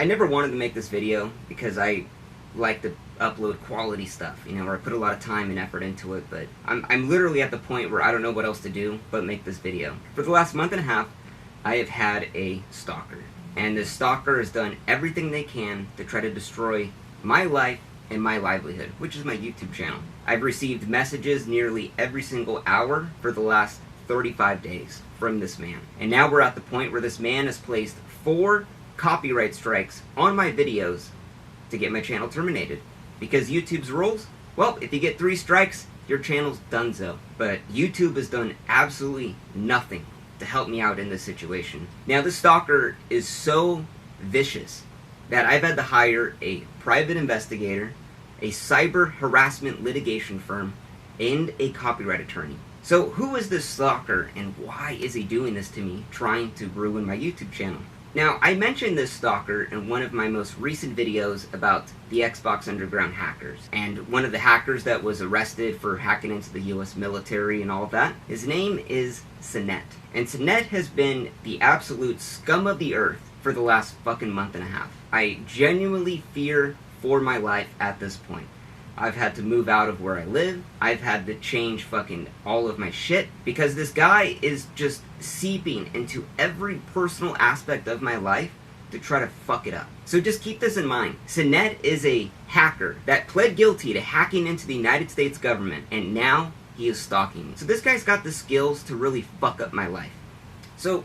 I never wanted to make this video because I like to upload quality stuff, you know, where I put a lot of time and effort into it, but I'm literally at the point where I don't know what else to do but make this video. For the last month and a half, I have had a stalker, and this stalker has done everything they can to try to destroy my life and my livelihood, which is my YouTube channel. I've received messages nearly every single hour for the last 35 days from this man. And now we're at the point where this man has placed 4 copyright strikes on my videos to get my channel terminated. Because YouTube's rules, well, if you get 3 strikes, your channel's donezo. But YouTube has done absolutely nothing to help me out in this situation. Now, this stalker is so vicious that I've had to hire a private investigator, a cyber harassment litigation firm, and a copyright attorney. So who is this stalker and why is he doing this to me, trying to ruin my YouTube channel? Now, I mentioned this stalker in one of my most recent videos about the Xbox Underground hackers. And one of the hackers that was arrested for hacking into the US military and all of that, his name is didnt. And didnt has been the absolute scum of the earth for the last fucking month and a half. I genuinely fear for my life at this point. I've had to move out of where I live. I've had to change fucking all of my shit because this guy is just seeping into every personal aspect of my life to try to fuck it up. So just keep this in mind. didnt is a hacker that pled guilty to hacking into the United States government, and now he is stalking me. So this guy's got the skills to really fuck up my life. So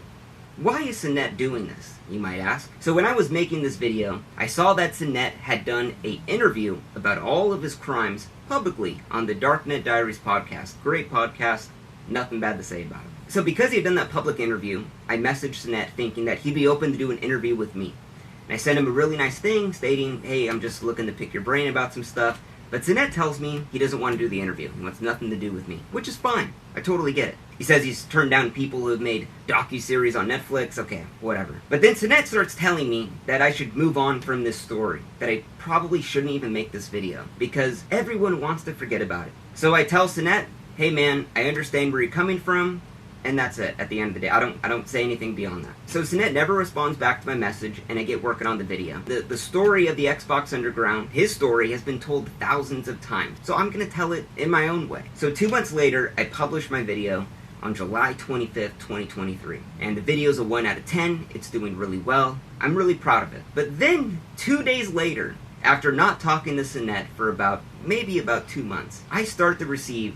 why is didnt doing this, you might ask? So when I was making this video, I saw that didnt had done an interview about all of his crimes publicly on the Darknet Diaries podcast. Great podcast, nothing bad to say about it. So because he had done that public interview, I messaged didnt thinking that he'd be open to do an interview with me. And I sent him a really nice thing stating, hey, I'm just looking to pick your brain about some stuff. But didnt tells me he doesn't want to do the interview. He wants nothing to do with me, which is fine. I totally get it. He says he's turned down people who have made docuseries on Netflix. Okay, whatever. But then didnt starts telling me that I should move on from this story, that I probably shouldn't even make this video, because everyone wants to forget about it. So I tell didnt, hey man, I understand where you're coming from, and that's it. At the end of the day, I don't say anything beyond that. So didnt never responds back to my message, and I get working on the video. The story of the Xbox Underground, his story, has been told thousands of times, so I'm gonna tell it in my own way. So 2 months later, I published my video on July 25th, 2023. And the video's a 1 out of 10. It's doing really well. I'm really proud of it. But then, 2 days later, after not talking to didnt for maybe about 2 months, I start to receive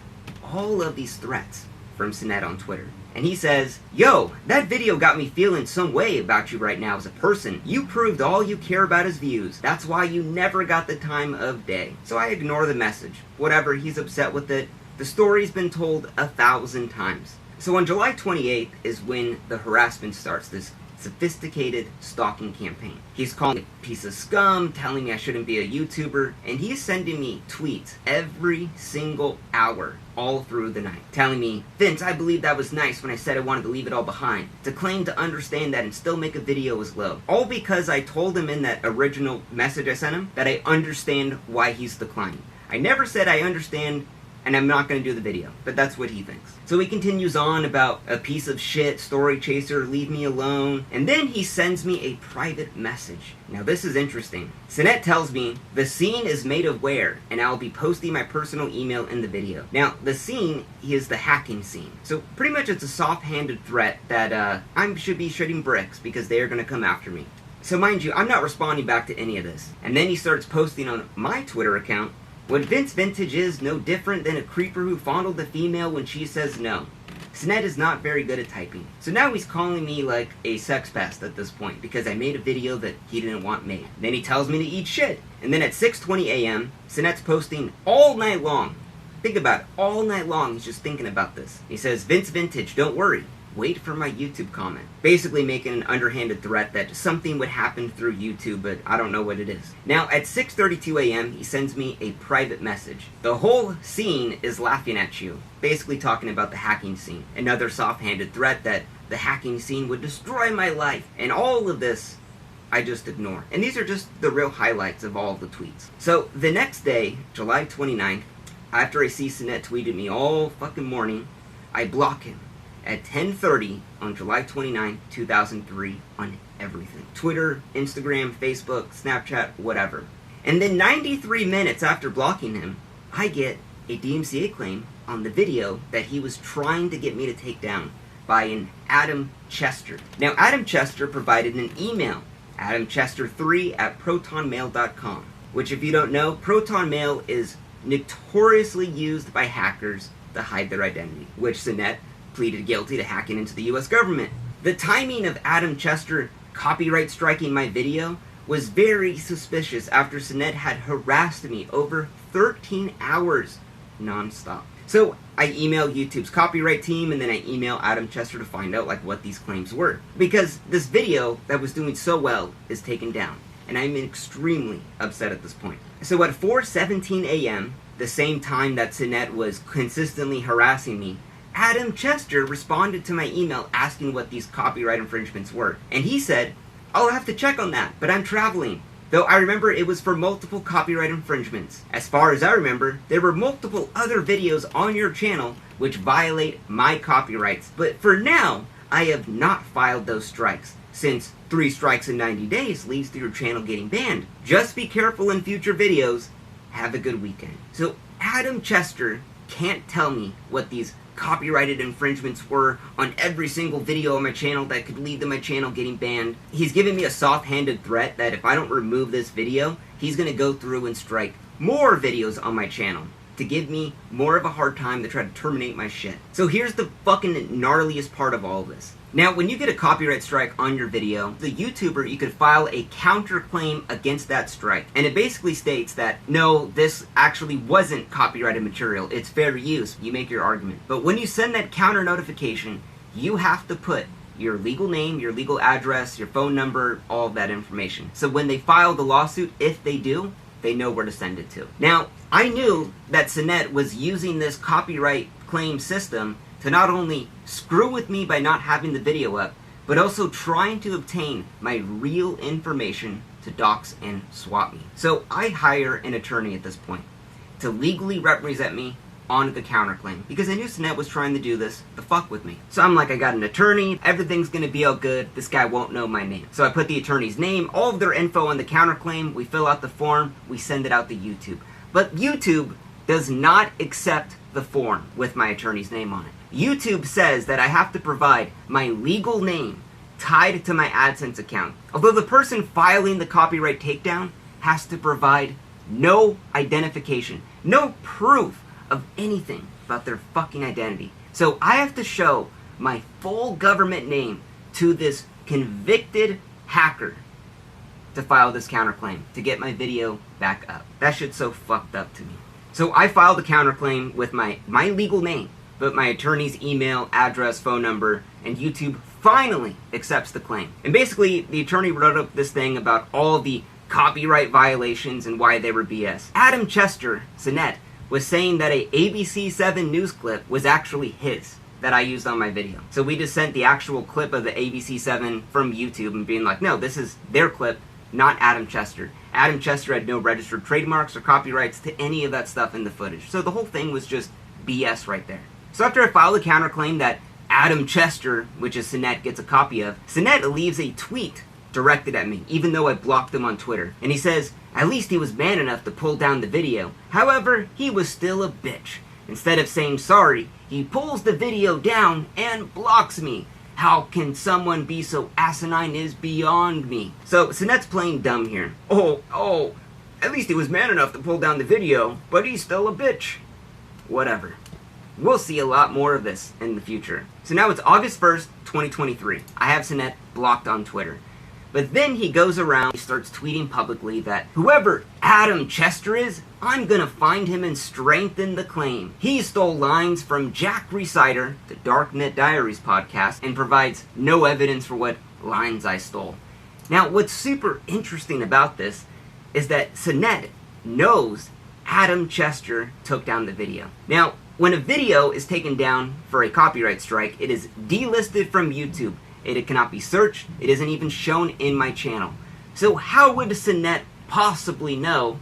all of these threats from didnt on Twitter. And he says, yo, that video got me feeling some way about you right now as a person. You proved all you care about is views. That's why you never got the time of day. So I ignore the message. Whatever, he's upset with it. The story's been told 1,000 times. So on July 28th is when the harassment starts, this sophisticated stalking campaign. He's calling me a piece of scum, telling me I shouldn't be a YouTuber, and he's sending me tweets every single hour, all through the night, telling me, Vince, I believe that was nice when I said I wanted to leave it all behind. To claim to understand that and still make a video is low. All because I told him in that original message I sent him that I understand why he's declining. I never said I understand and I'm not going to do the video, but that's what he thinks. So he continues on about a piece of shit, story chaser, leave me alone, and then he sends me a private message. Now this is interesting. didnt tells me, the scene is made of where, and I'll be posting my personal email in the video. Now, the scene is the hacking scene. So pretty much it's a soft-handed threat that I should be shooting bricks because they are going to come after me. So mind you, I'm not responding back to any of this. And then he starts posting on my Twitter account, what Vince Vintage is no different than a creeper who fondled the female when she says no. didnt is not very good at typing. So now he's calling me like a sex pest at this point because I made a video that he didn't want made. Then he tells me to eat shit. And then at 6:20 a.m., didnt's posting all night long. Think about it, all night long he's just thinking about this. He says, Vince Vintage, don't worry. Wait for my YouTube comment. Basically making an underhanded threat that something would happen through YouTube, but I don't know what it is. Now, at 6:32 a.m., he sends me a private message. The whole scene is laughing at you. Basically talking about the hacking scene. Another soft-handed threat that the hacking scene would destroy my life. And all of this, I just ignore. And these are just the real highlights of all of the tweets. So, the next day, July 29th, after I see didnt tweeted me all fucking morning, I block him at 10:30 on July 29, 2003 on everything. Twitter, Instagram, Facebook, Snapchat, whatever. And then 93 minutes after blocking him, I get a DMCA claim on the video that he was trying to get me to take down by an Adam Chester. Now, Adam Chester provided an email, adamchester3@protonmail.com, which, if you don't know, Proton Mail is notoriously used by hackers to hide their identity, which Sinet pleaded guilty to hacking into the US government. The timing of Adam Chester copyright striking my video was very suspicious after Sinet had harassed me over 13 hours non-stop. So I emailed YouTube's copyright team, and then I emailed Adam Chester to find out what these claims were. Because this video that was doing so well is taken down, and I'm extremely upset at this point. So at 4:17 a.m., the same time that Sinet was consistently harassing me, Adam Chester responded to my email asking what these copyright infringements were. And he said, "I'll have to check on that, but I'm traveling." Though I remember it was for multiple copyright infringements. As far as I remember, there were multiple other videos on your channel which violate my copyrights. But for now, I have not filed those strikes, since 3 strikes in 90 days leads to your channel getting banned. Just be careful in future videos. Have a good weekend. So Adam Chester can't tell me what these copyrighted infringements were on every single video on my channel that could lead to my channel getting banned. He's giving me a soft-handed threat that if I don't remove this video, he's going to go through and strike more videos on my channel to give me more of a hard time to try to terminate my shit. So here's the fucking gnarliest part of all this. Now, when you get a copyright strike on your video, the YouTuber, you could file a counterclaim against that strike. And it basically states that, no, this actually wasn't copyrighted material. It's fair use. You make your argument. But when you send that counter notification, you have to put your legal name, your legal address, your phone number, all of that information. So when they file the lawsuit, if they do, they know where to send it to. Now, I knew that Sinet was using this copyright claim system to not only screw with me by not having the video up, but also trying to obtain my real information to dox and swap me. So I hire an attorney at this point to legally represent me on the counterclaim, because I knew Sinet was trying to do this to fuck with me. So I'm like, I got an attorney, everything's gonna be all good, this guy won't know my name. So I put the attorney's name, all of their info on the counterclaim, we fill out the form, we send it out to YouTube. But YouTube does not accept the form with my attorney's name on it. YouTube says that I have to provide my legal name tied to my AdSense account, although the person filing the copyright takedown has to provide no identification, no proof of anything about their fucking identity. So I have to show my full government name to this convicted hacker to file this counterclaim, to get my video back up. That shit's so fucked up to me. So I filed a counterclaim with my legal name, but my attorney's email, address, phone number, and YouTube finally accepts the claim. And basically, the attorney wrote up this thing about all the copyright violations and why they were BS. Adam Chester, Sinet, was saying that a ABC7 news clip was actually his, that I used on my video. So we just sent the actual clip of the ABC7 from YouTube and being like, no, this is their clip, not Adam Chester. Adam Chester had no registered trademarks or copyrights to any of that stuff in the footage. So the whole thing was just BS right there. So after I filed a counterclaim that Adam Chester, which is Sinet, gets a copy of, Sinet leaves a tweet directed at me, even though I blocked him on Twitter. And he says, at least he was man enough to pull down the video. However, he was still a bitch. Instead of saying sorry, he pulls the video down and blocks me. How can someone be so asinine is beyond me. So Sinet's playing dumb here. Oh, at least he was man enough to pull down the video, but he's still a bitch. Whatever. We'll see a lot more of this in the future. So now it's August 1st, 2023. I have Sinet blocked on Twitter. But then he goes around, he starts tweeting publicly that whoever Adam Chester is, I'm gonna find him and strengthen the claim. He stole lines from Jack Reciter, the Darknet Diaries podcast, and provides no evidence for what lines I stole. Now, what's super interesting about this is that Sinet knows Adam Chester took down the video. Now, when a video is taken down for a copyright strike, it is delisted from YouTube. It cannot be searched. It isn't even shown in my channel. So how would Sinet possibly know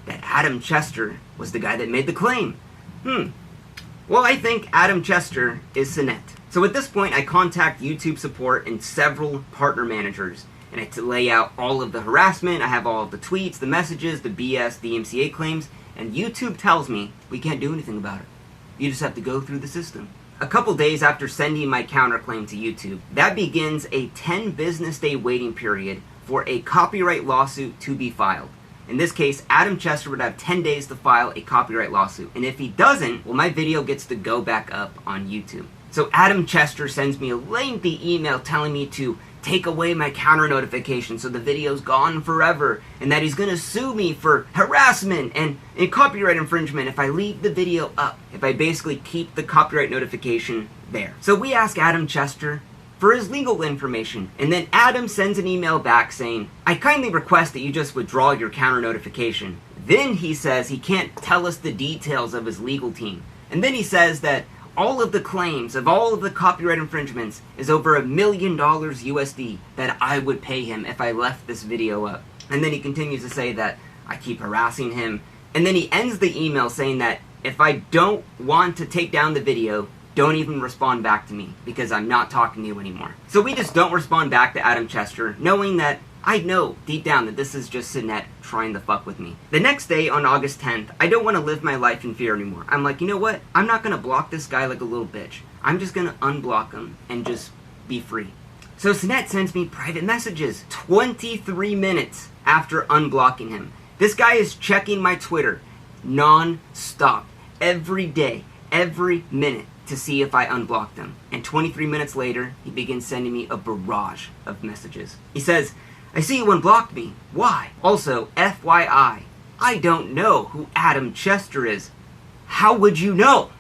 that Adam Chester was the guy that made the claim? Well, I think Adam Chester is Sinet. So at this point, I contact YouTube support and several partner managers, and I lay out all of the harassment. I have all of the tweets, the messages, the BS, DMCA claims, and YouTube tells me we can't do anything about it. You just have to go through the system. A couple days after sending my counterclaim to YouTube, that begins a 10 business day waiting period for a copyright lawsuit to be filed. In this case, Adam Chester would have 10 days to file a copyright lawsuit. And if he doesn't, well, my video gets to go back up on YouTube. So Adam Chester sends me a lengthy email telling me to take away my counter notification so the video's gone forever, and that he's gonna sue me for harassment and copyright infringement if I leave the video up, if I basically keep the copyright notification there. So we ask Adam Chester for his legal information, and then Adam sends an email back saying, I kindly request that you just withdraw your counter notification. Then he says he can't tell us the details of his legal team. And then he says that all of the claims of all of the copyright infringements is over $1 million USD that I would pay him if I left this video up. And then he continues to say that I keep harassing him. And then he ends the email saying that if I don't want to take down the video, don't even respond back to me because I'm not talking to you anymore. So we just don't respond back to Adam Chester, knowing that I know deep down that this is just Sinette trying to fuck with me. The next day, on August 10th, I don't want to live my life in fear anymore. I'm like, you know what? I'm not going to block this guy like a little bitch. I'm just going to unblock him and just be free. So Sinette sends me private messages 23 minutes after unblocking him. This guy is checking my Twitter non-stop, every day, every minute, to see if I unblocked him. And 23 minutes later, he begins sending me a barrage of messages. He says, I see you unblocked me. Why? Also, FYI, I don't know who Adam Chester is. How would you know?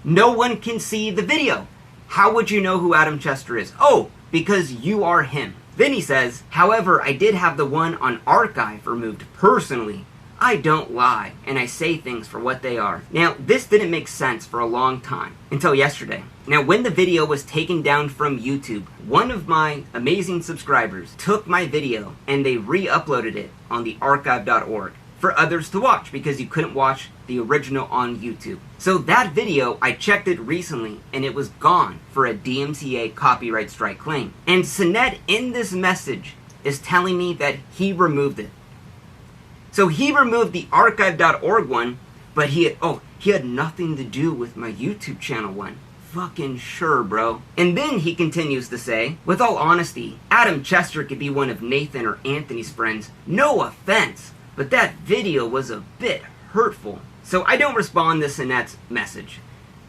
No one can see the video. How would you know who Adam Chester is? Oh, because you are him. Then he says, however, I did have the one on archive removed personally. I don't lie, and I say things for what they are. Now, this didn't make sense for a long time, until yesterday. Now, when the video was taken down from YouTube, one of my amazing subscribers took my video and they re-uploaded it on the archive.org for others to watch because you couldn't watch the original on YouTube. So that video, I checked it recently, and it was gone for a DMCA copyright strike claim. And Sinette in this message is telling me that he removed it. So he removed the archive.org one, but he had nothing to do with my YouTube channel one. Fucking sure, bro. And then he continues to say, with all honesty, Adam Chester could be one of Nathan or Anthony's friends. No offense, but that video was a bit hurtful. So I don't respond to Sinette's message.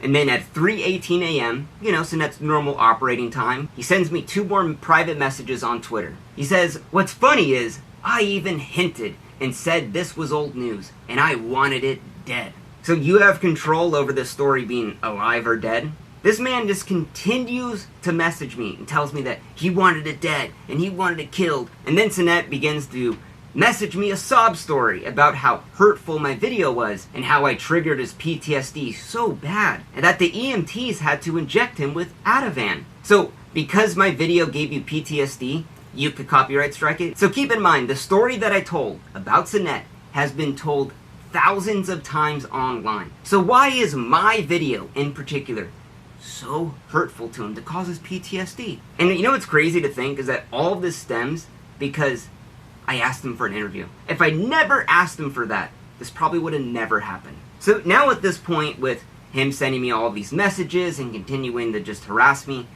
And then at 3:18 a.m., Sinette's normal operating time, he sends me 2 more private messages on Twitter. He says, what's funny is, I even hinted and said this was old news, and I wanted it dead. So you have control over this story being alive or dead? This man just continues to message me and tells me that he wanted it dead, and he wanted it killed. And then Sinette begins to message me a sob story about how hurtful my video was, and how I triggered his PTSD so bad, and that the EMTs had to inject him with Ativan. So, because my video gave you PTSD, you could copyright strike it. So keep in mind, the story that I told about Sinette has been told thousands of times online. So why is my video in particular so hurtful to him to cause his PTSD? And you know what's crazy to think is that all of this stems because I asked him for an interview. If I never asked him for that, this probably would have never happened. So now at this point, with him sending me all these messages and continuing to just harass me,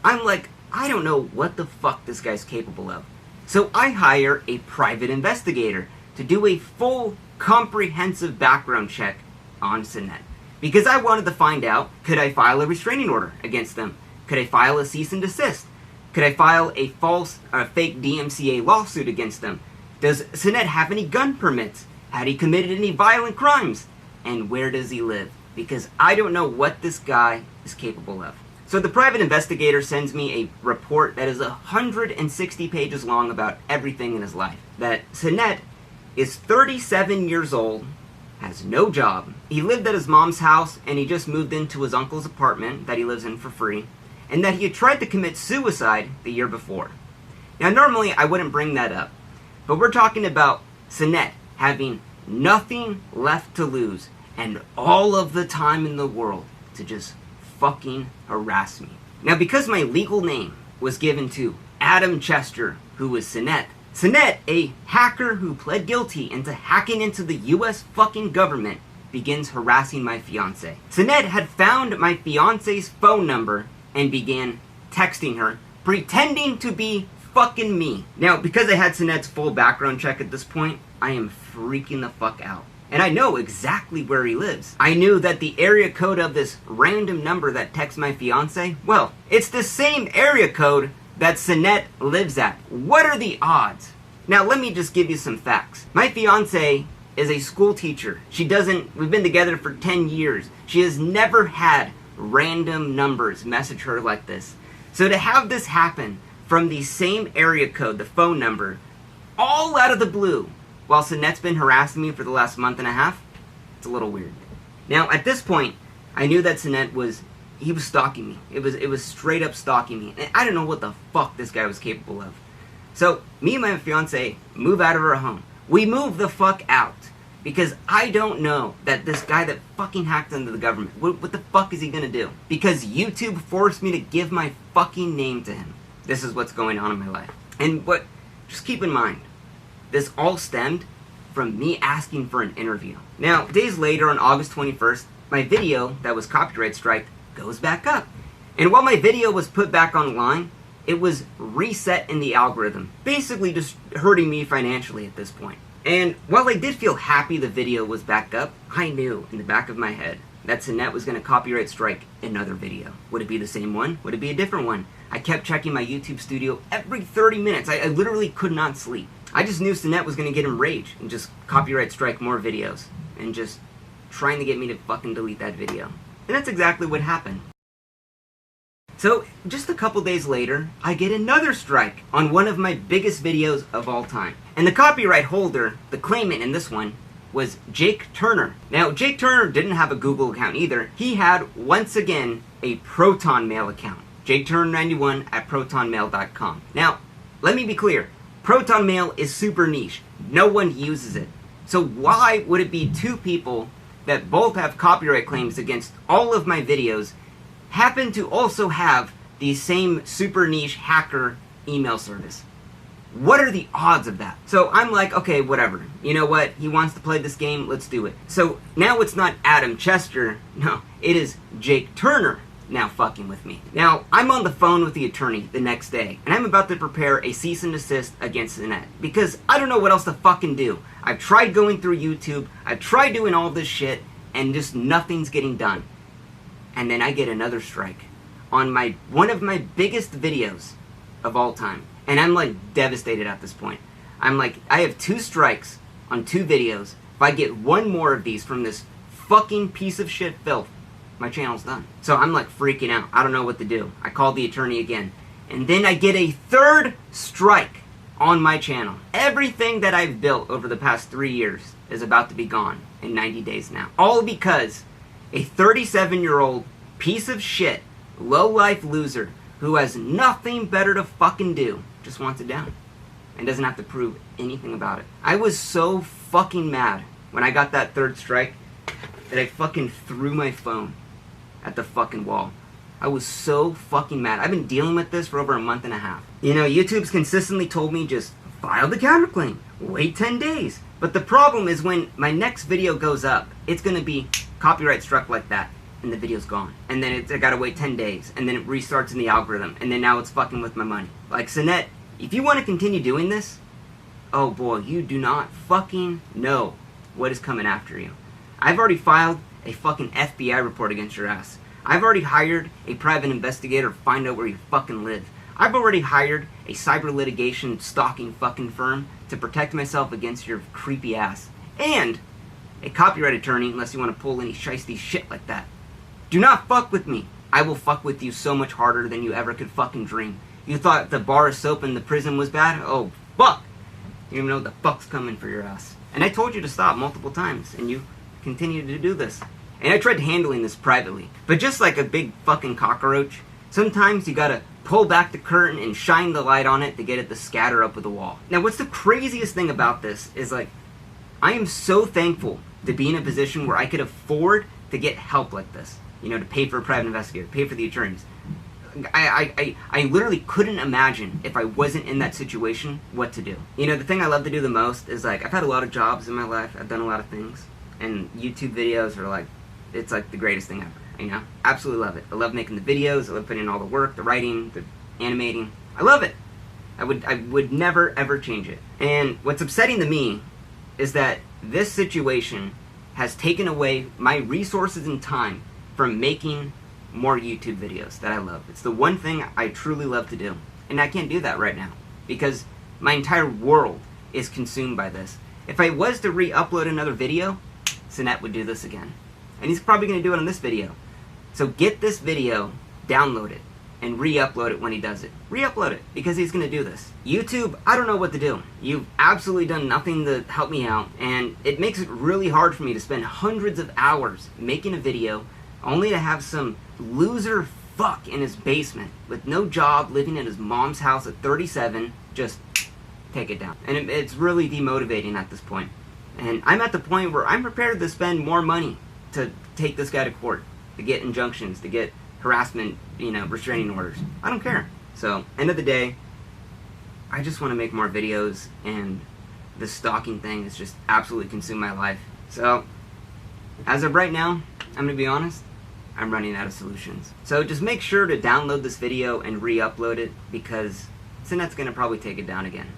I'm like, I don't know what the fuck this guy's capable of. So I hire a private investigator to do a full, comprehensive background check on Sinette. Because I wanted to find out, could I file a restraining order against them? Could I file a cease and desist? Could I file a false or fake DMCA lawsuit against them? Does Sinette have any gun permits? Had he committed any violent crimes? And where does he live? Because I don't know what this guy is capable of. So the private investigator sends me a report that is 160 pages long about everything in his life. That Sinette is 37 years old, has no job. He lived at his mom's house, and he just moved into his uncle's apartment that he lives in for free. And that he had tried to commit suicide the year before. Now normally I wouldn't bring that up, but we're talking about Sinette having nothing left to lose and all of the time in the world to just fucking harass me. Now, because my legal name was given to Adam Chester, who was Sinet, a hacker who pled guilty into hacking into the US fucking government, begins harassing my fiance. Sinet had found my fiance's phone number and began texting her, pretending to be fucking me. Now, because I had Sinet's full background check at this point, I am freaking the fuck out. And I know exactly where he lives. I knew that the area code of this random number that texts my fiance, well, it's the same area code that Sinet lives at. What are the odds? Now, let me just give you some facts. My fiance is a school teacher. We've been together for 10 years. She has never had random numbers message her like this. So to have this happen from the same area code, the phone number, all out of the blue, while Sinet's been harassing me for the last month and a half, it's a little weird. Now, at this point, I knew that Sinet was stalking me. It was straight up stalking me. And I don't know what the fuck this guy was capable of. So, me and my fiance move out of our home. We move the fuck out. Because I don't know that this guy that fucking hacked into the government, what the fuck is he gonna do? Because YouTube forced me to give my fucking name to him. This is what's going on in my life. And just keep in mind, this all stemmed from me asking for an interview. Now, days later, on August 21st, my video that was copyright striked goes back up. And while my video was put back online, it was reset in the algorithm, basically just hurting me financially at this point. And while I did feel happy the video was back up, I knew in the back of my head that Sinet was going to copyright strike another video. Would it be the same one? Would it be a different one? I kept checking my YouTube studio every 30 minutes. I literally could not sleep. I just knew Sinet was going to get enraged and just copyright strike more videos and just trying to get me to fucking delete that video. And that's exactly what happened. So, just a couple days later, I get another strike on one of my biggest videos of all time. And the copyright holder, the claimant in this one, was Jake Turner. Now, Jake Turner didn't have a Google account either. He had, once again, a Proton Mail account. JakeTurner91 at protonmail.com. Now, let me be clear. Proton Mail is super niche. No one uses it. So why would it be two people that both have copyright claims against all of my videos happen to also have the same super niche hacker email service? What are the odds of that? So I'm like, okay, whatever. You know what? He wants to play this game. Let's do it. So now it's not Adam Chester. No, it is Jake Turner now fucking with me. Now, I'm on the phone with the attorney the next day, and I'm about to prepare a cease and desist against Sinet, because I don't know what else to fucking do. I've tried going through YouTube, I've tried doing all this shit, and just nothing's getting done. And then I get another strike on one of my biggest videos of all time. And I'm like devastated at this point. I'm like, I have 2 strikes on 2 videos. If I get one more of these from this fucking piece of shit filth, my channel's done. So I'm like freaking out. I don't know what to do. I called the attorney again. And then I get a 3rd strike on my channel. Everything that I've built over the past 3 years is about to be gone in 90 days now. All because a 37-year-old piece of shit, low-life loser who has nothing better to fucking do just wants it down and doesn't have to prove anything about it. I was so fucking mad when I got that 3rd strike that I fucking threw my phone at the fucking wall. I was so fucking mad. I've been dealing with this for over a month and a half. You know, YouTube's consistently told me just file the counterclaim, wait 10 days. But the problem is when my next video goes up, it's gonna be copyright struck like that, and the video's gone. And then I gotta wait 10 days, and then it restarts in the algorithm, and then now it's fucking with my money. Like, Sinet, if you want to continue doing this, oh boy, you do not fucking know what is coming after you. I've already filed a fucking FBI report against your ass. I've already hired a private investigator to find out where you fucking live. I've already hired a cyber litigation stalking fucking firm to protect myself against your creepy ass. And a copyright attorney, unless you want to pull any shiesty shit like that. Do not fuck with me. I will fuck with you so much harder than you ever could fucking dream. You thought the bar of soap in the prison was bad? Oh, fuck! You don't even know what the fuck's coming for your ass. And I told you to stop multiple times, and you continue to do this. And I tried handling this privately. But just like a big fucking cockroach, sometimes you gotta pull back the curtain and shine the light on it to get it to scatter up with the wall. Now, what's the craziest thing about this is, like, I am so thankful to be in a position where I could afford to get help like this. You know, to pay for a private investigator, pay for the attorneys. I literally couldn't imagine if I wasn't in that situation what to do. You know, the thing I love to do the most is, like, I've had a lot of jobs in my life, I've done a lot of things, and YouTube videos are like, it's like the greatest thing ever, you know? Absolutely love it. I love making the videos, I love putting in all the work, the writing, the animating. I love it. I would never ever change it. And what's upsetting to me is that this situation has taken away my resources and time from making more YouTube videos that I love. It's the one thing I truly love to do. And I can't do that right now because my entire world is consumed by this. If I was to re-upload another video, Sinet would do this again. And he's probably going to do it on this video. So get this video, download it, and re-upload it when he does it. Re-upload it, because he's going to do this. YouTube, I don't know what to do. You've absolutely done nothing to help me out, and it makes it really hard for me to spend hundreds of hours making a video only to have some loser fuck in his basement with no job, living in his mom's house at 37, just take it down. And it's really demotivating at this point. And I'm at the point where I'm prepared to spend more money to take this guy to court, to get injunctions, to get harassment, you know, restraining orders. I don't care. So, end of the day, I just want to make more videos, and the stalking thing has just absolutely consumed my life. So, as of right now, I'm going to be honest, I'm running out of solutions. So just make sure to download this video and re-upload it, because Sinet's going to probably take it down again.